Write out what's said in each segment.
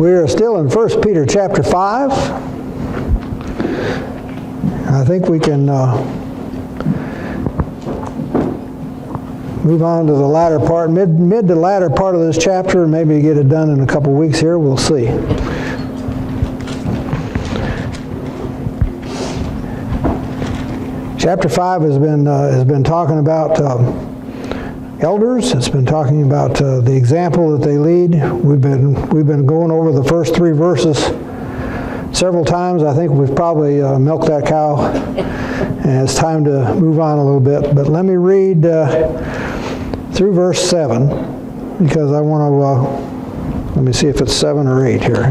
We are still in 1 Peter chapter 5. I think we can move on to the latter part, mid to latter part of this chapter, and maybe get it done in a couple weeks here. We'll see. Chapter 5 has been talking about elders. It's been talking about the example that they lead. We've been going over the first 3 verses several times. I think we've probably milked that cow, and it's time to move on a little bit. But let me read through verse 7, because I want to, let me see if it's 7 or 8 here.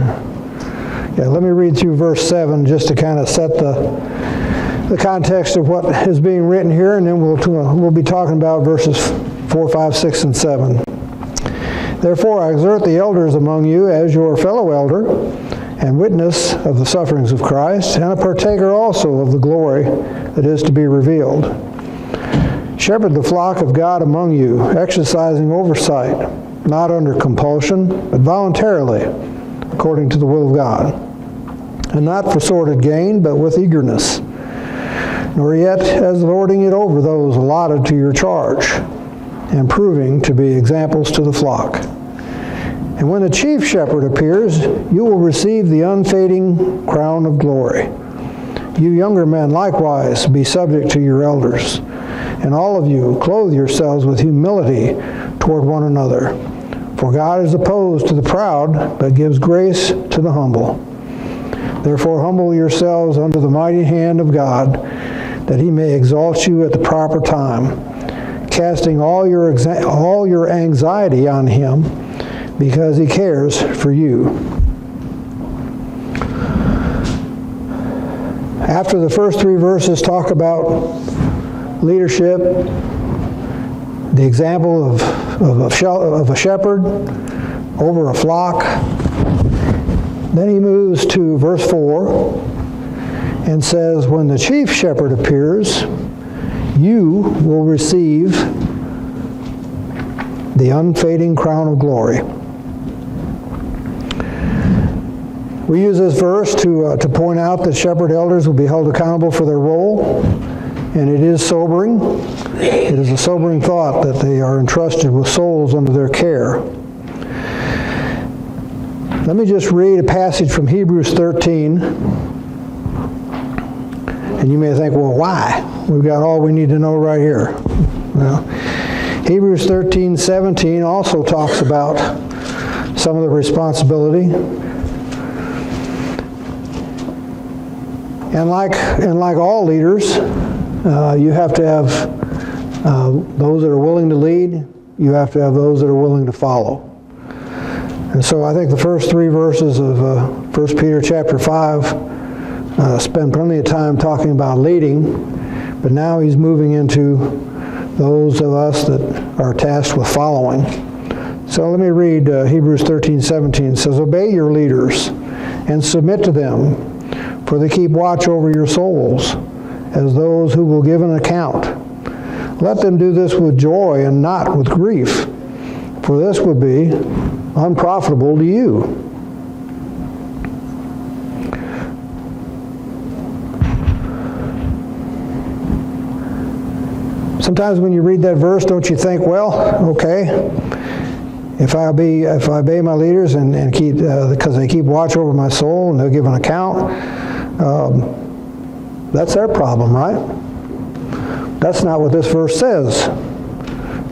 Yeah, let me read through verse 7 just to kind of set the context of what is being written here, and then we'll be talking about verses 4, 5, 6, and 7. Therefore, I exhort the elders among you as your fellow elder and witness of the sufferings of Christ, and a partaker also of the glory that is to be revealed. Shepherd the flock of God among you, exercising oversight, not under compulsion, but voluntarily, according to the will of God, and not for sordid gain, but with eagerness, nor yet as lording it over those allotted to your charge, and proving to be examples to the flock. And when the chief shepherd appears, you will receive the unfading crown of glory. You younger men likewise be subject to your elders, and all of you clothe yourselves with humility toward one another. For God is opposed to the proud, but gives grace to the humble. Therefore humble yourselves under the mighty hand of God, that he may exalt you at the proper time, casting all your anxiety on him, because he cares for you. After the first 3 verses talk about leadership, the example of a shepherd over a flock, then he moves to verse 4 and says, when the chief shepherd appears, you will receive the unfading crown of glory. We use this verse to point out that shepherd elders will be held accountable for their role, and it is sobering. It is a sobering thought that they are entrusted with souls under their care. Let me just read a passage from Hebrews 13. And you may think, well, why? We've got all we need to know right here. Well, Hebrews 13:17 also talks about some of the responsibility. And like all leaders, you have to have those that are willing to lead. You have to have those that are willing to follow. And so I think the first 3 verses of 1 Peter chapter 5 spend plenty of time talking about leading, but now he's moving into those of us that are tasked with following. So let me read Hebrews 13:17. It says, obey your leaders and submit to them, for they keep watch over your souls, as those who will give an account. Let them do this with joy and not with grief, for this would be unprofitable to you. Sometimes when you read that verse, don't you think, well, okay, if I obey my leaders and keep, because they keep watch over my soul and they'll give an account, that's their problem, right? That's not what this verse says.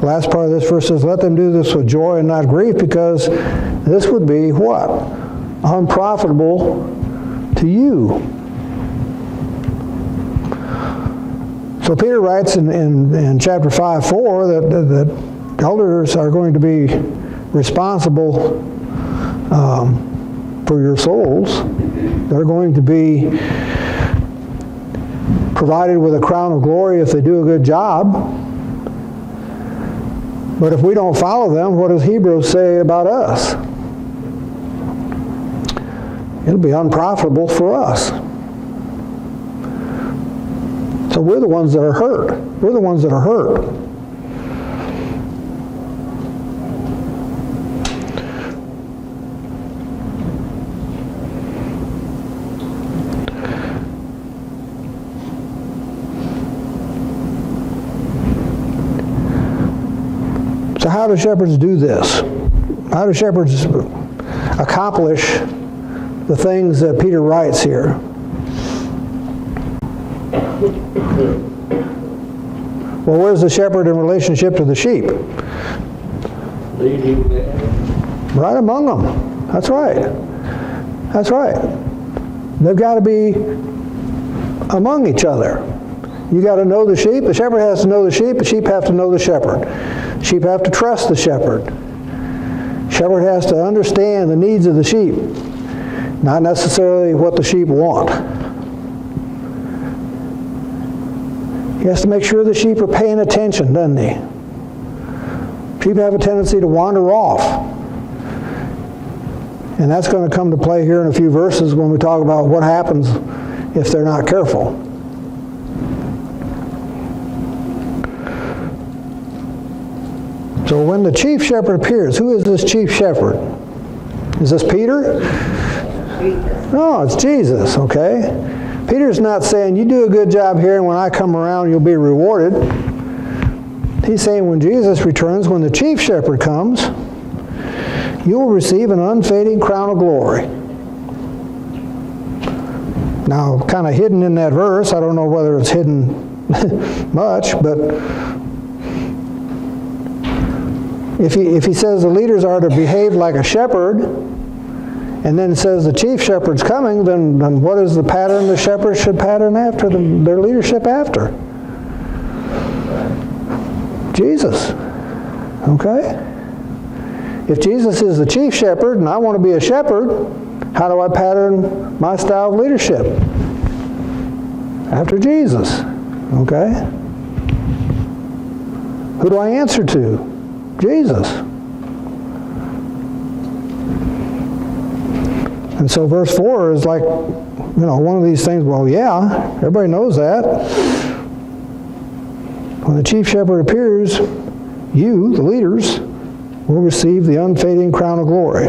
The last part of this verse says, let them do this with joy and not grief, because this would be what? Unprofitable to you. So Peter writes in chapter 5:4 that elders are going to be responsible for your souls. They're going to be provided with a crown of glory if they do a good job. But if we don't follow them, what does Hebrews say about us? It'll be unprofitable for us. So we're the ones that are hurt. We're the ones that are hurt. how do shepherds do this? How do shepherds accomplish the things that Peter writes here? Well, where's the shepherd in relationship to the sheep? Leading them. Right among them. That's right. That's right. They've got to be among each other. You got to know the sheep. The shepherd has to know the sheep. The sheep have to know the shepherd. Sheep have to trust the shepherd. Shepherd has to understand the needs of the sheep, not necessarily what the sheep want. He has to make sure the sheep are paying attention, doesn't he? Sheep have a tendency to wander off. And that's going to come to play here in a few verses when we talk about what happens if they're not careful. So when the chief shepherd appears, who is this chief shepherd? Is this Peter? No, it's Jesus, okay? Peter's not saying, you do a good job here, and when I come around, you'll be rewarded. He's saying when Jesus returns, when the chief shepherd comes, you will receive an unfading crown of glory. Now, kind of hidden in that verse, I don't know whether it's hidden much, but if he says the leaders are to behave like a shepherd, and then it says the chief shepherd's coming, then what is the pattern the shepherds should pattern after their leadership after? Jesus. Okay? If Jesus is the chief shepherd and I want to be a shepherd, how do I pattern my style of leadership? After Jesus. Okay? Who do I answer to? Jesus. And so verse 4 is like, one of these things, well, yeah, everybody knows that. When the chief shepherd appears, you, the leaders, will receive the unfading crown of glory.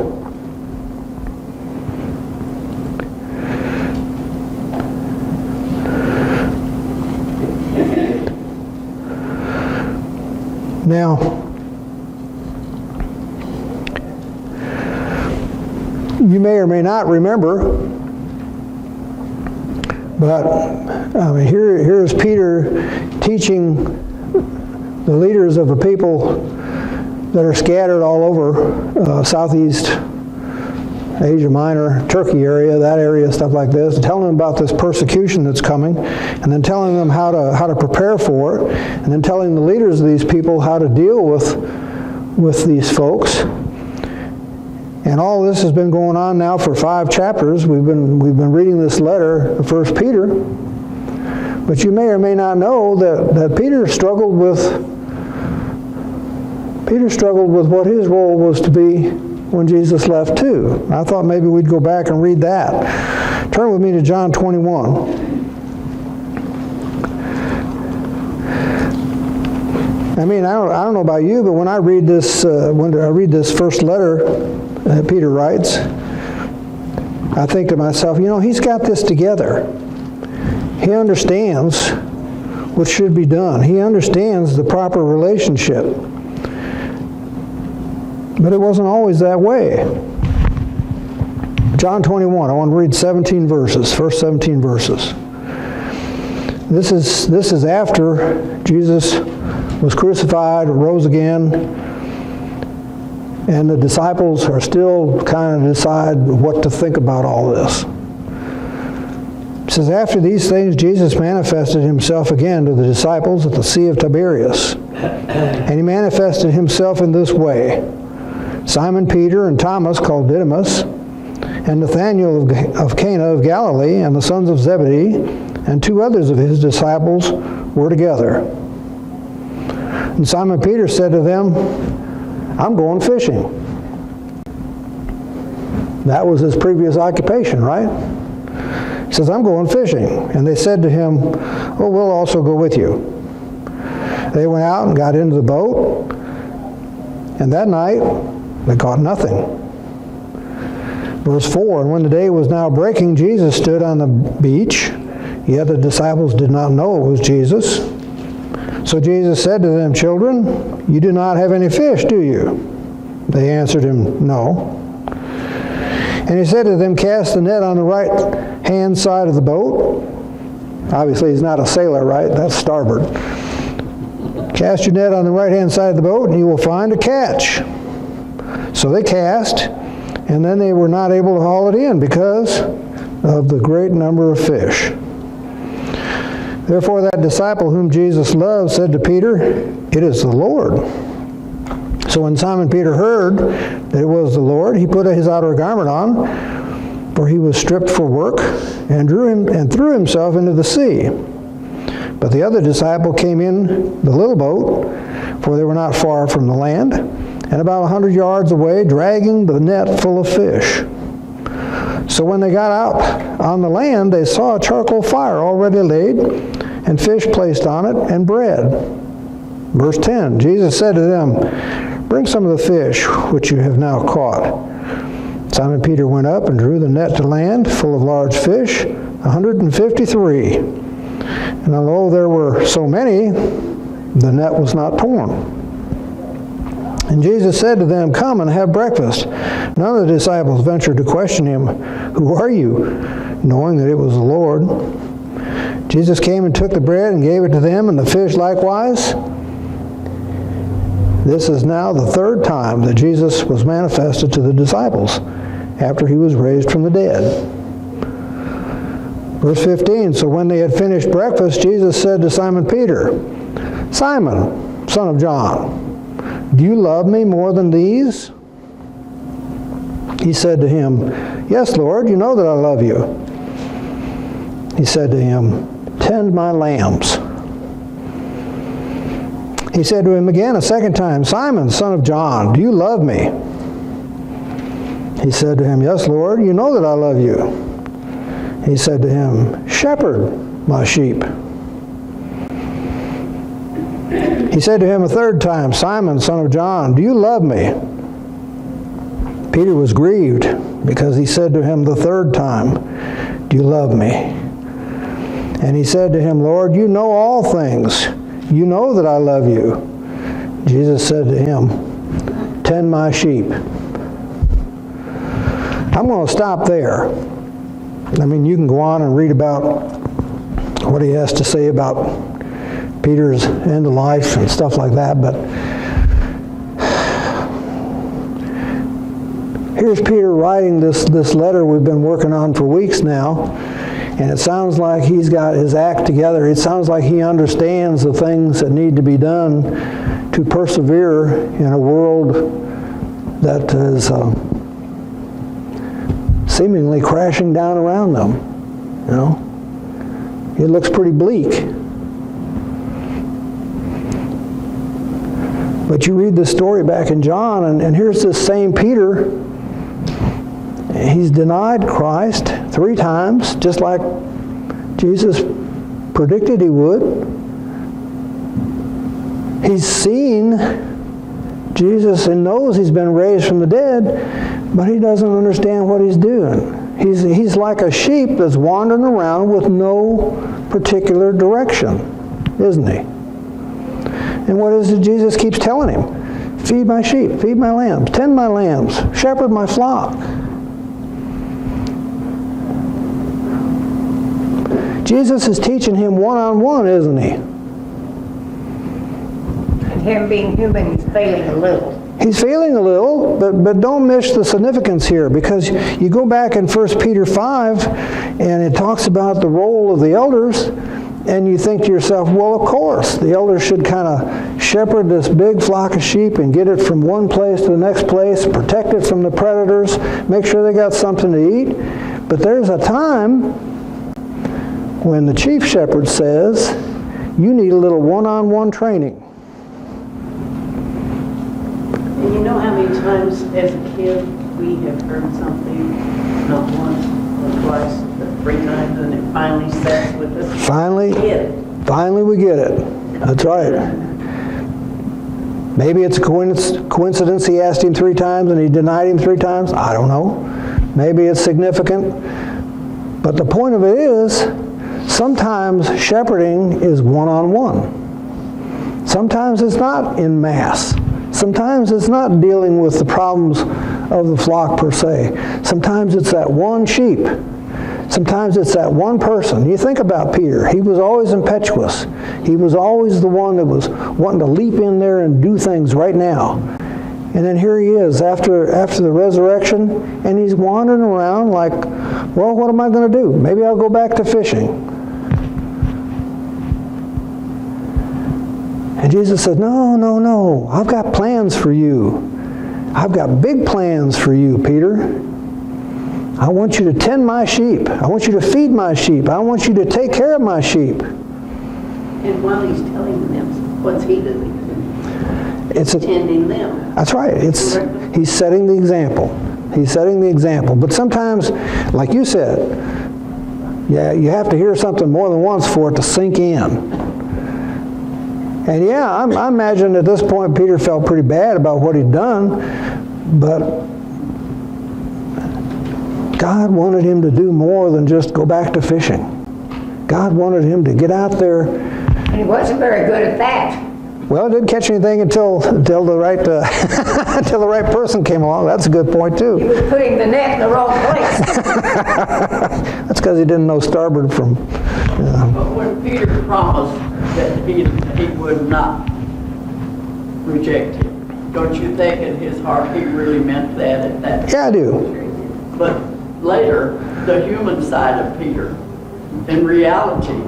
Now, you may or may not remember, but here's Peter teaching the leaders of a people that are scattered all over Southeast Asia Minor, Turkey area, that area, stuff like this, telling them about this persecution that's coming, and then telling them how to prepare for it, and then telling the leaders of these people how to deal with these folks. And all this has been going on now for 5 chapters. We've been reading this letter of 1 Peter. But you may or may not know that Peter struggled with what his role was to be when Jesus left too. I thought maybe we'd go back and read that. Turn with me to John 21. I don't know about you, but when I read this first letter that Peter writes, I think to myself, he's got this together. He understands what should be done. He understands the proper relationship. But it wasn't always that way. John 21, I want to read 17 verses, first 17 verses. This is after Jesus was crucified, rose again, and the disciples are still kind of decide what to think about all this. It says, after these things, Jesus manifested himself again to the disciples at the Sea of Tiberias. And he manifested himself in this way. Simon Peter and Thomas called Didymus, and Nathanael of Cana of Galilee, and the sons of Zebedee, and 2 others of his disciples were together. And Simon Peter said to them, I'm going fishing. That was his previous occupation, right? He says, I'm going fishing. And they said to him, oh, we'll also go with you. They went out and got into the boat, and that night they caught nothing. Verse 4, and when the day was now breaking, Jesus stood on the beach, yet the disciples did not know it was Jesus. So Jesus said to them, children, "You do not have any fish, do you?" They answered him, "No." And he said to them, "Cast the net on the right-hand side of the boat." Obviously, he's not a sailor, right? That's starboard. "Cast your net on the right-hand side of the boat, and you will find a catch." So they cast, and then they were not able to haul it in because of the great number of fish. Therefore that disciple whom Jesus loved said to Peter, "It is the Lord." So when Simon Peter heard that it was the Lord, he put his outer garment on, for he was stripped for work, and threw himself into the sea. But the other disciple came in the little boat, for they were not far from the land, and about 100 yards away, dragging the net full of fish. So when they got out on the land, they saw a charcoal fire already laid, and fish placed on it, and bread. Verse 10, Jesus said to them, "Bring some of the fish which you have now caught." Simon Peter went up and drew the net to land, full of large fish, 153. And although there were so many, the net was not torn. And Jesus said to them, "Come and have breakfast." None of the disciples ventured to question him, "Who are you?" knowing that it was the Lord. Jesus came and took the bread and gave it to them, and the fish likewise. This is now the third time that Jesus was manifested to the disciples after he was raised from the dead. Verse 15, so when they had finished breakfast, Jesus said to Simon Peter, "Simon, son of John, do you love me more than these?" He said to him, "Yes, Lord, you know that I love you." He said to him, "Tend my lambs." He said to him again a second time, "Simon, son of John, do you love me?" He said to him, "Yes, Lord, you know that I love you." He said to him, "Shepherd my sheep." He said to him a third time, "Simon, son of John, do you love me?" Peter was grieved because he said to him the third time, "Do you love me?" And he said to him, "Lord, you know all things. You know that I love you." Jesus said to him, "Tend my sheep." I'm going to stop there. I mean, you can go on and read about what he has to say about Peter's end of life and stuff like that, but here's Peter writing this letter we've been working on for weeks now, and it sounds like he's got his act together. It sounds like he understands the things that need to be done to persevere in a world that is seemingly crashing down around them. You know, it looks pretty bleak. But you read this story back in John, and here's this same Peter. He's denied Christ 3 times, just like Jesus predicted he would. He's seen Jesus and knows he's been raised from the dead, but he doesn't understand what he's doing. He's like a sheep that's wandering around with no particular direction, isn't he? And what is it Jesus keeps telling him? Feed my sheep, feed my lambs, tend my lambs, shepherd my flock. Jesus is teaching him one-on-one, isn't he? Him being human, he's failing a little. He's failing a little, but don't miss the significance here, because you go back in 1 Peter 5, and it talks about the role of the elders, and you think to yourself, well, of course, the elders should kind of shepherd this big flock of sheep and get it from one place to the next place, protect it from the predators, make sure they got something to eat. But there's a time when the chief shepherd says, you need a little one-on-one training. And you know how many times as a kid we have heard something, not once or twice, but 3 times, and it finally sets with us? Finally we get it. That's right. Maybe it's a coincidence he asked him 3 times and he denied him 3 times. I don't know. Maybe it's significant. But the point of it is, sometimes shepherding is one-on-one. Sometimes it's not in mass. Sometimes it's not dealing with the problems of the flock per se. Sometimes it's that one sheep. Sometimes it's that one person. You think about Peter. He was always impetuous. He was always the one that was wanting to leap in there and do things right now. And then here he is after the resurrection, and he's wandering around like, well, what am I going to do? Maybe I'll go back to fishing. And Jesus said, no, no, no. I've got plans for you. I've got big plans for you, Peter. I want you to tend my sheep. I want you to feed my sheep. I want you to take care of my sheep. And while he's telling them, what's he doing? Tending them. That's right. He's setting the example. He's setting the example. But sometimes, like you said, yeah, you have to hear something more than once for it to sink in. And yeah, I imagine at this point Peter felt pretty bad about what he'd done, but God wanted him to do more than just go back to fishing. God wanted him to get out there. And he wasn't very good at that. Well, didn't catch anything until the right until the right person came along. That's a good point He too. was putting the net in the wrong place. That's because he didn't know starboard from. But when Peter promised that he would not reject him, don't you think in his heart he really meant that at that time? Yeah, I do. But later, the human side of Peter, in reality,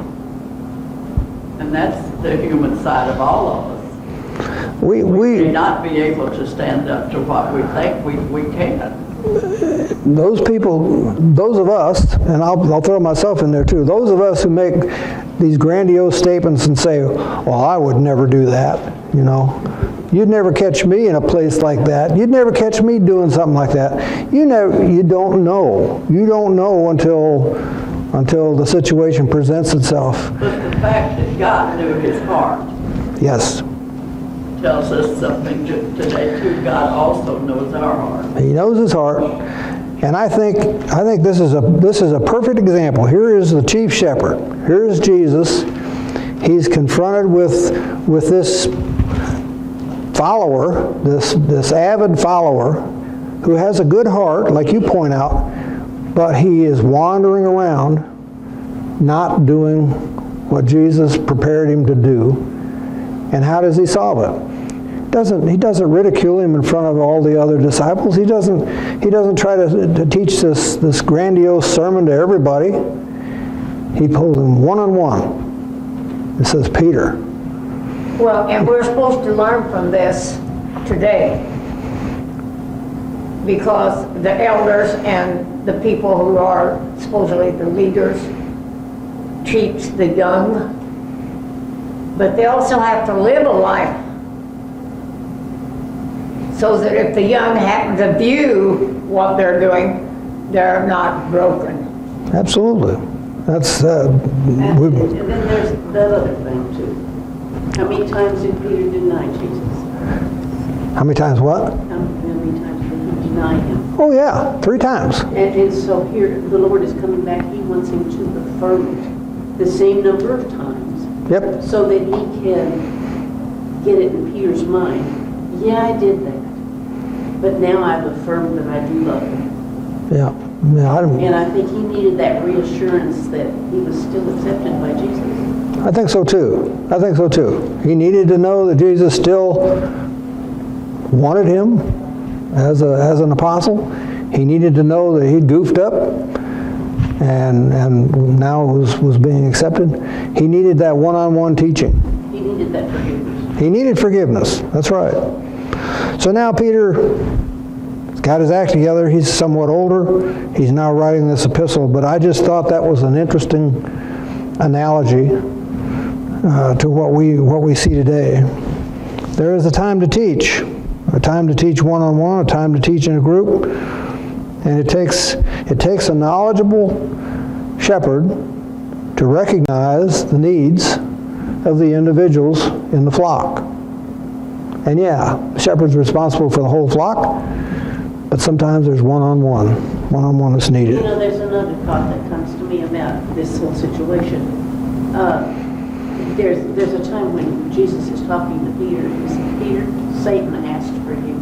and that's the human side of all of us, we may not be able to stand up to what we think we can. Those people, those of us, and I'll throw myself in there too, those of us who make these grandiose statements and say, well, I would never do that, you know. You'd never catch me in a place like that. You'd never catch me doing something like that. You don't know. You don't know until the situation presents itself. But the fact that God knew his heart Yes. tells us something today too. God also knows our heart. He knows his heart. And I think this is a perfect example. Here is the chief shepherd. Here is Jesus. He's confronted with this follower, this avid follower, who has a good heart, like you point out, but he is wandering around, not doing what Jesus prepared him to do. And how does he solve it? He doesn't ridicule him in front of all the other disciples. He doesn't try to teach this grandiose sermon to everybody. He pulls him one-on-one. It says, Peter. Well, and we're supposed to learn from this today, because the elders and the people who are supposedly the leaders teach the young, but they also have to live a life so that if the young happen to view what they're doing, they're not broken. Absolutely. That's And then there's that other thing too. How many times did Peter deny Jesus? how many times what? How many times did he deny him? Oh yeah, 3 times. And so here, the Lord is coming back. He wants him to affirm it the same number of times. Yep. So that he can get it in Peter's mind. Yeah, I did that. But now I've affirmed that I do love him. Yeah. And I think he needed that reassurance that he was still accepted by Jesus. I think so too. He needed to know that Jesus still wanted him as an apostle. He needed to know that he goofed up and now was being accepted. He needed that one-on-one teaching. He needed that forgiveness. He needed forgiveness. That's right. So now Peter got his act together. He's somewhat older. He's now writing this epistle, but I just thought that was an interesting analogy to what we see today. There is a time to teach one-on-one, a time to teach in a group, and it takes a knowledgeable shepherd to recognize the needs of the individuals in the flock. And yeah, the shepherd's responsible for the whole flock, but sometimes there's one-on-one that's needed. You know, there's another thought that comes to me about this whole situation. There's a time when Jesus is talking to Peter, he said, Peter, Satan asked for you,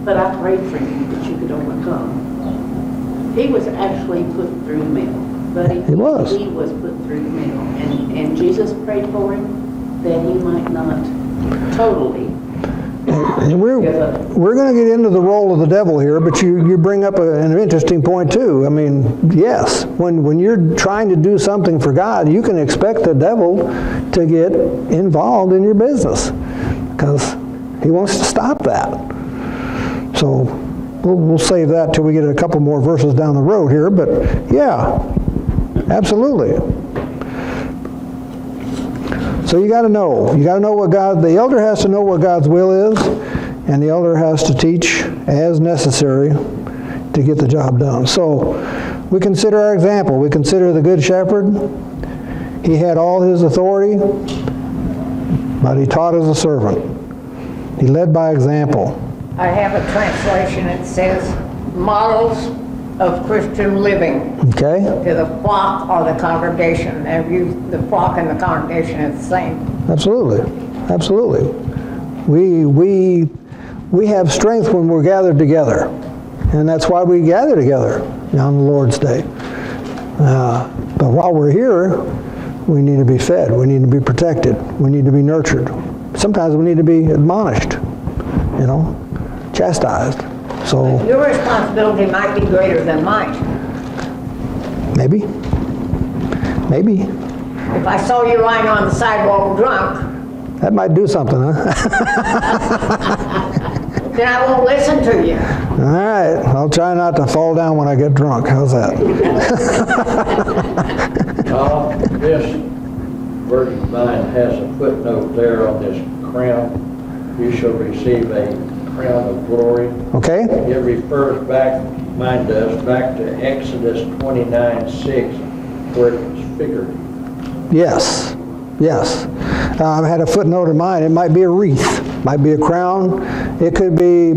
but I prayed for you that you could overcome. He was actually put through the mill, buddy. He was. He was put through the mill, and Jesus prayed for him that he might not totally And we're going to get into the role of the devil here, but you bring up an interesting point too. I mean, yes, when you're trying to do something for God, you can expect the devil to get involved in your business because he wants to stop that. So we'll save that till we get a couple more verses down the road here, but yeah, absolutely. So you got to know what the elder has to know what God's will is, and the elder has to teach as necessary to get the job done. So we consider our example. We consider the Good Shepherd. He had all his authority, but he taught as a servant. He led by example. I have a translation that says models of Christian living Okay? to the flock or the congregation. And the flock and the congregation is the same. Absolutely. Absolutely. We have strength when we're gathered together. And that's why we gather together on the Lord's Day. But while we're here, we need to be fed. We need to be protected. We need to be nurtured. Sometimes we need to be admonished, chastised. So Your responsibility might be greater than mine. maybe. If I saw you lying on the sidewalk drunk, That might do something, huh? then I won't listen to you. All right. I'll try not to fall down when I get drunk. How's that? This verse of mine has a footnote there on this crown. You shall receive a crown of glory. Okay? It refers back, mine does, back to Exodus 29:6, where it was figurative. Yes. Yes. I had a footnote in mine. It might be a wreath, might be a crown. It could be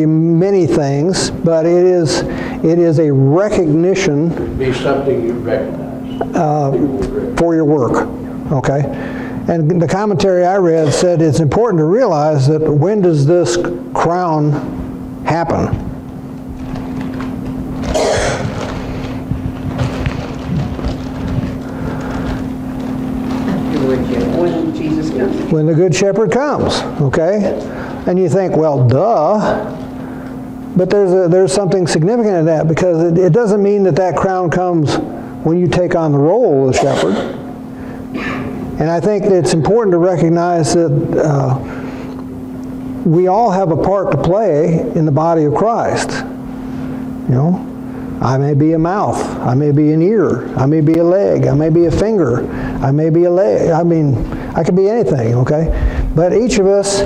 many things, but it is a recognition It'd be something you recognize. People would recognize. for your work. Okay? And the commentary I read said it's important to realize that when does this crown happen? when Jesus comes. When the Good Shepherd comes, okay? And you think, well, duh. But there's something significant in that, because it doesn't mean that crown comes when you take on the role of the shepherd. And I think that it's important to recognize that we all have a part to play in the body of Christ. You know, I may be a mouth, I may be an ear, I may be a leg, I may be a finger, I may be a leg. I mean, I could be anything, okay? But each of us,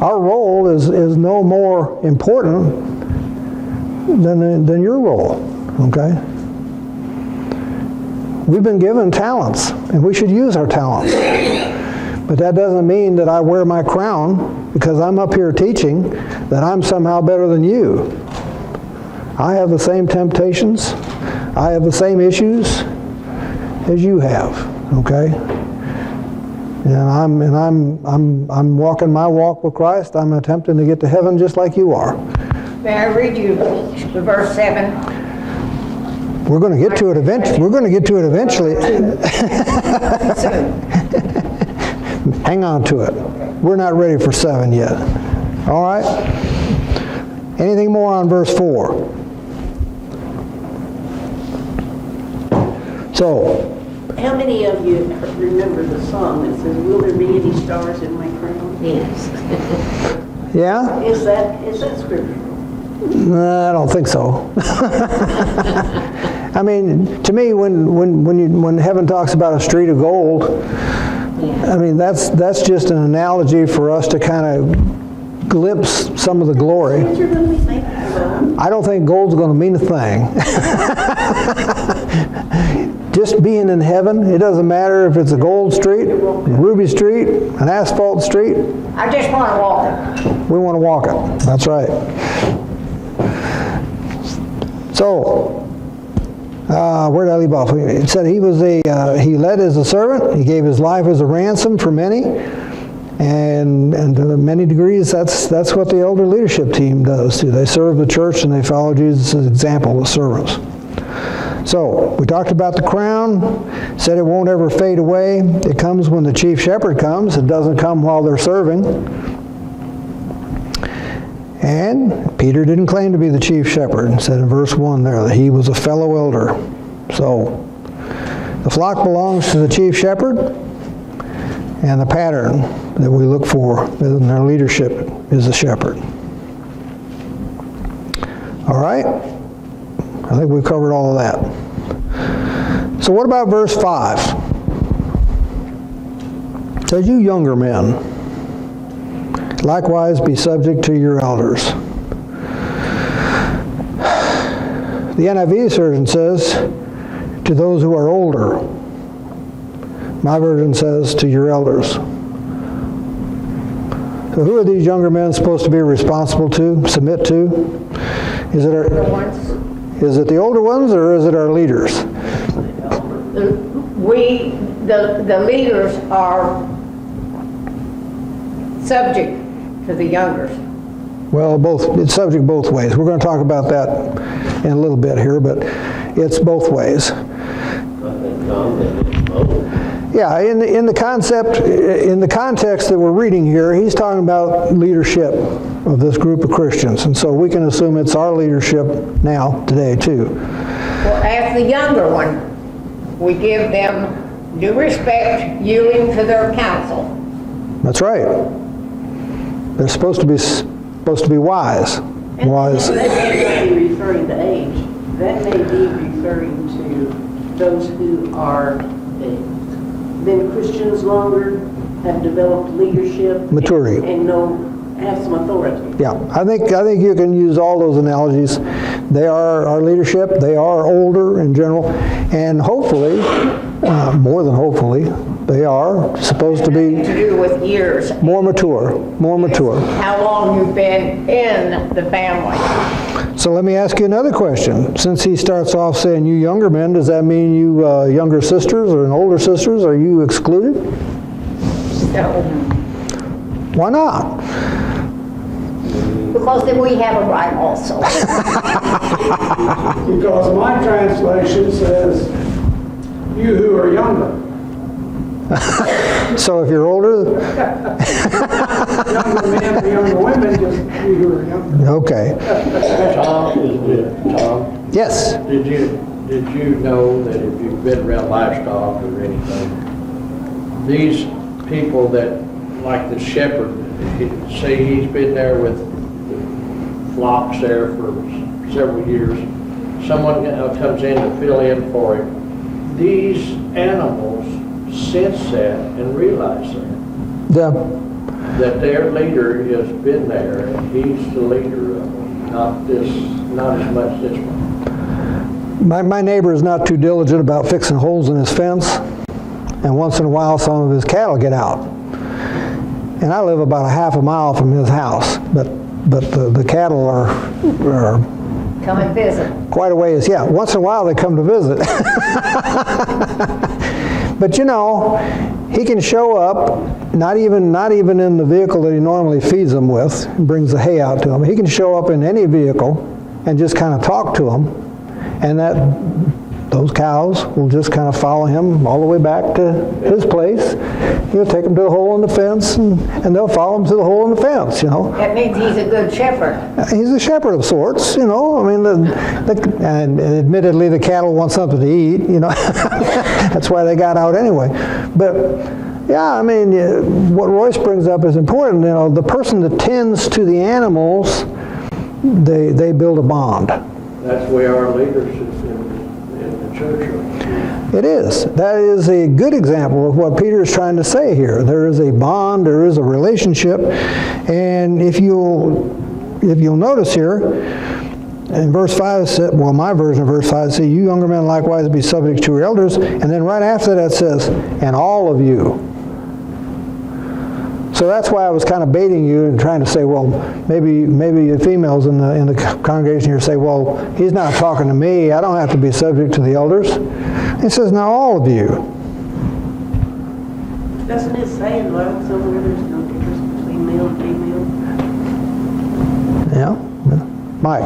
our role is no more important than your role, okay? We've been given talents, and we should use our talents. But that doesn't mean that I wear my crown because I'm up here teaching that I'm somehow better than you. I have the same temptations. I have the same issues as you have, okay? And I'm walking my walk with Christ. I'm attempting to get to heaven just like you are. May I read you verse 7? We're going to get to it eventually. We're going to get to it eventually. Hang on to it. We're not ready for 7 yet. All right? Anything more on verse 4? So, How many of you remember the song that says, "Will there be any stars in my crown"? Yes. yeah? Is that scriptural? No, I don't think so. I mean, to me, when heaven talks about a street of gold, I mean, that's just an analogy for us to kind of glimpse some of the glory. What you're going to be thankful about? I don't think gold's going to mean a thing. Just being in heaven, it doesn't matter if it's a gold street, a ruby street, an asphalt street. I just want to walk it. We want to walk it. That's right. So, Where did I leave off? It said he he led as a servant. He gave his life as a ransom for many. And to many degrees, that's what the elder leadership team does too. They serve the church and they follow Jesus' example of servants. So, we talked about the crown, said it won't ever fade away. It comes when the chief shepherd comes. It doesn't come while they're serving. And Peter didn't claim to be the chief shepherd. It said in verse 1 there that he was a fellow elder. So, the flock belongs to the chief shepherd, and the pattern that we look for in their leadership is the shepherd. All right? I think we've covered all of that. So what about verse 5? It says, you younger men, likewise be subject to your elders. The NIV version says, to those who are older. My version says, to your elders. So who are these younger men supposed to be responsible to, submit to? Is it The ones, the older ones, or is it our leaders? the leaders are subject to the youngers. Well, it's subject both ways. We're going to talk about that in a little bit here, but it's both ways. Yeah, in the context that we're reading here, he's talking about leadership of this group of Christians, and so we can assume it's our leadership now, today, too. Well, as the younger one, we give them due respect, yielding to their counsel. That's right. They're supposed to be wise. Wise. That may not be referring to age. That may be referring to those who are been Christians longer, have developed leadership, Maturity. and have some authority. Yeah, I think you can use all those analogies. They are our leadership. They are older in general, and hopefully, more than hopefully, they are supposed to be To do with years, more mature. how long you've been in the family. So let me ask you another question. Since he starts off saying you younger men, does that mean you younger sisters or older sisters? Are you excluded? So, Why not? because then we have a right also. Because my translation says, you who are younger. So if you're older, Younger men or younger women, just you who are younger. okay. Tom, Yes. did you know that if you've been around livestock or anything, these people that, like the shepherd, say he's been there with the flocks there for several years, someone comes in to fill in for him, these animals sense that and realize Yeah. that their leader has been there and he's the leader of them, not as much this one. My neighbor is not too diligent about fixing holes in his fence, and once in a while some of his cattle get out. And I live about a half a mile from his house, but the cattle are Come and visit. quite a ways. Yeah, once in a while they come to visit. But you know, he can show up, not even in the vehicle that he normally feeds them with, and brings the hay out to them. He can show up in any vehicle and just kind of talk to them, and those cows will just kind of follow him all the way back to his place. He'll take them to the hole in the fence, and they'll follow him to the hole in the fence, you know. That means he's a good shepherd. He's a shepherd of sorts, you know. I mean, and admittedly, the cattle want something to eat, you know. That's why they got out anyway. But yeah, I mean, what Royce brings up is important. You know, the person that tends to the animals, they build a bond. That's where our leaders in the church are. It is. That is a good example of what Peter is trying to say here. There is a bond, there is a relationship, and if you'll notice here, in verse 5, well, my version of verse 5 says, you younger men likewise be subject to your elders, and then right after that it says, and all of you. So that's why I was kind of baiting you and trying to say, well, maybe the females in the congregation here say, well, he's not talking to me. I don't have to be subject to the elders. He says, now all of you. Doesn't it say in law somewhere there's no difference between male and female? Yeah, Mike.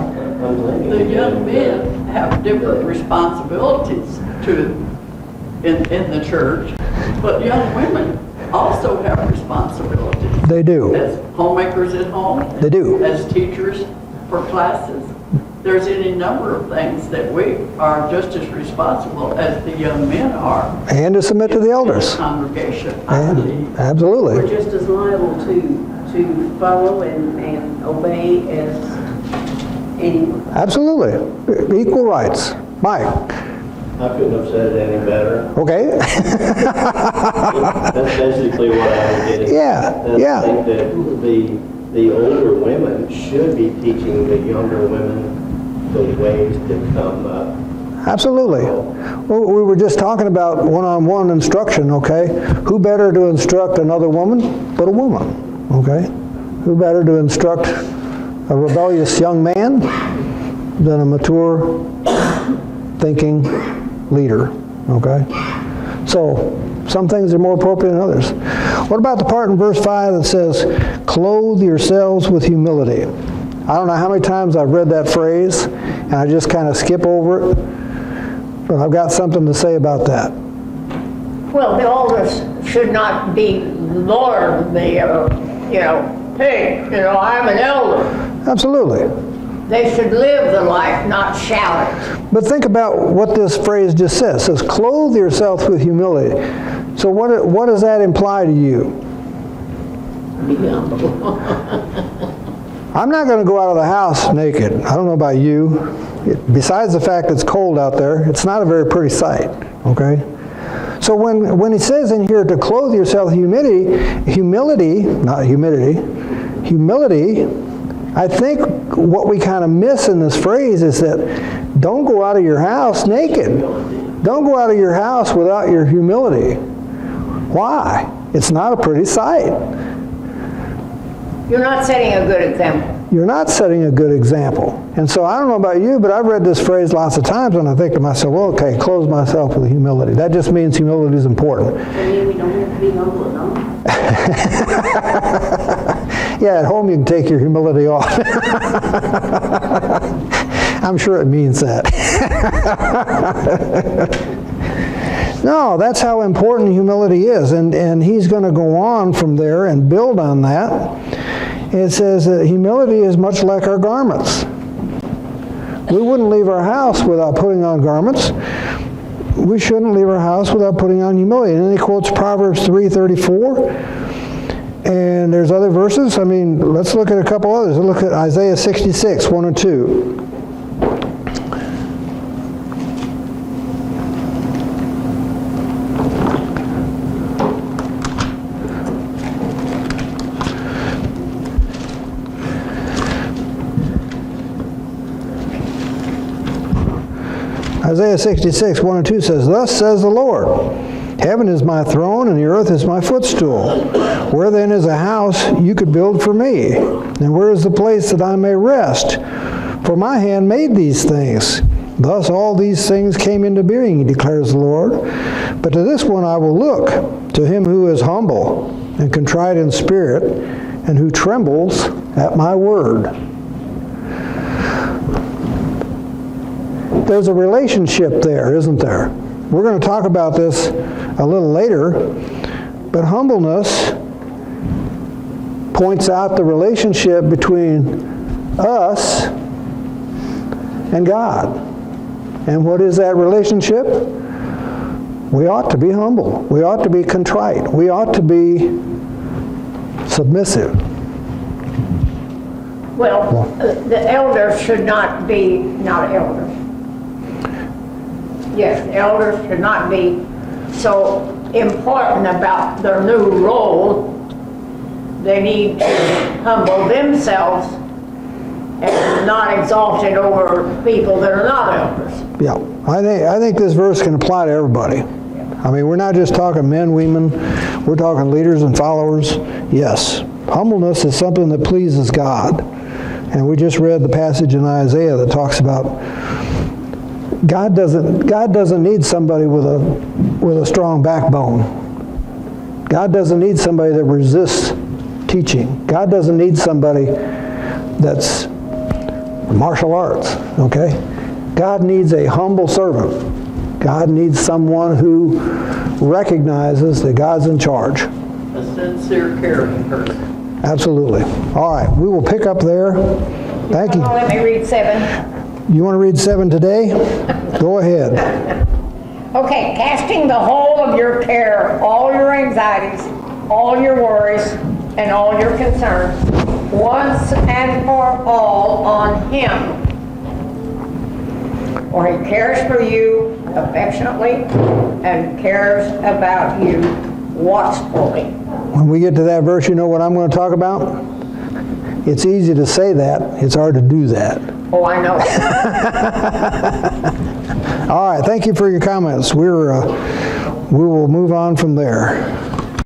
The young men have different responsibilities in the church, but young women also have responsibilities. They do. As homemakers at home. They do. As teachers for classes. There's any number of things that we are just as responsible as the young men are. And to submit to the elders. In the congregation, I believe. We're Absolutely. just as liable to follow and obey as anyone. Absolutely. Equal rights. Mike. I couldn't have said it any better. Okay. That's basically what I was getting. Yeah, And yeah. I think that the older women should be teaching the younger women the ways to come up. Absolutely. Well, we were just talking about one-on-one instruction, okay? Who better to instruct another woman but a woman, okay? Who better to instruct a rebellious young man than a mature, thinking leader, okay? So, some things are more appropriate than others. What about the part in verse 5 that says, clothe yourselves with humility? I don't know how many times I've read that phrase, and I just kind of skip over it, but I've got something to say about that. Well, the elders should not be lord, hey, I'm an elder. Absolutely. They should live the life, not shout it. But think about what this phrase just says. It says, clothe yourself with humility. So what does that imply to you? Be humble. I'm not going to go out of the house naked. I don't know about you. Besides the fact it's cold out there, it's not a very pretty sight, okay? So when he says in here to clothe yourself with humility, I think what we kind of miss in this phrase is that don't go out of your house naked. Don't go out of your house without your humility. Why? It's not a pretty sight. You're not setting a good example. You're not setting a good example. And so I don't know about you, but I've read this phrase lots of times and I think to myself, well, okay, clothe myself with humility. That just means humility is important. I mean, we don't have to be humble at home. Yeah, at home you can take your humility off. I'm sure it means that. No, that's how important humility is. And he's going to go on from there and build on that. It says that humility is much like our garments. We wouldn't leave our house without putting on garments. We shouldn't leave our house without putting on humility. And then he quotes Proverbs 3:34. And there's other verses. I mean, let's look at a couple others. Let's look at Isaiah 66, 1 and 2. Isaiah 66, 1 and 2 says, thus says the Lord, heaven is my throne and the earth is my footstool. Where then is a house you could build for me? And where is the place that I may rest? For my hand made these things. Thus all these things came into being, declares the Lord. But to this one I will look, to him who is humble and contrite in spirit, and who trembles at my word. There's a relationship there, isn't there? We're going to talk about this a little later, but humbleness points out the relationship between us and God. And what is that relationship? We ought to be humble. We ought to be contrite. We ought to be submissive. Well, the elders should not be, not elders. Yes, elders should not be so important about their new role. They need to humble themselves and not exalt it over people that are not elders. Yeah, I think this verse can apply to everybody. I mean, we're not just talking men, women, we're talking leaders and followers. Yes, humbleness is something that pleases God. And we just read the passage in Isaiah that talks about God doesn't need somebody with a strong backbone. God doesn't need somebody that resists teaching. God doesn't need somebody that's martial arts, okay? God needs a humble servant. God needs someone who recognizes that God's in charge. A sincere, caring person. Absolutely. All right, we will pick up there. Thank you. Let me read 7. You want to read 7 today? Go ahead. Okay, casting the whole of your care, all your anxieties, all your worries, and all your concerns, once and for all on Him. For He cares for you affectionately and cares about you watchfully. When we get to that verse, you know what I'm going to talk about? It's easy to say that. It's hard to do that. Oh, I know. All right, thank you for your comments. We will move on from there.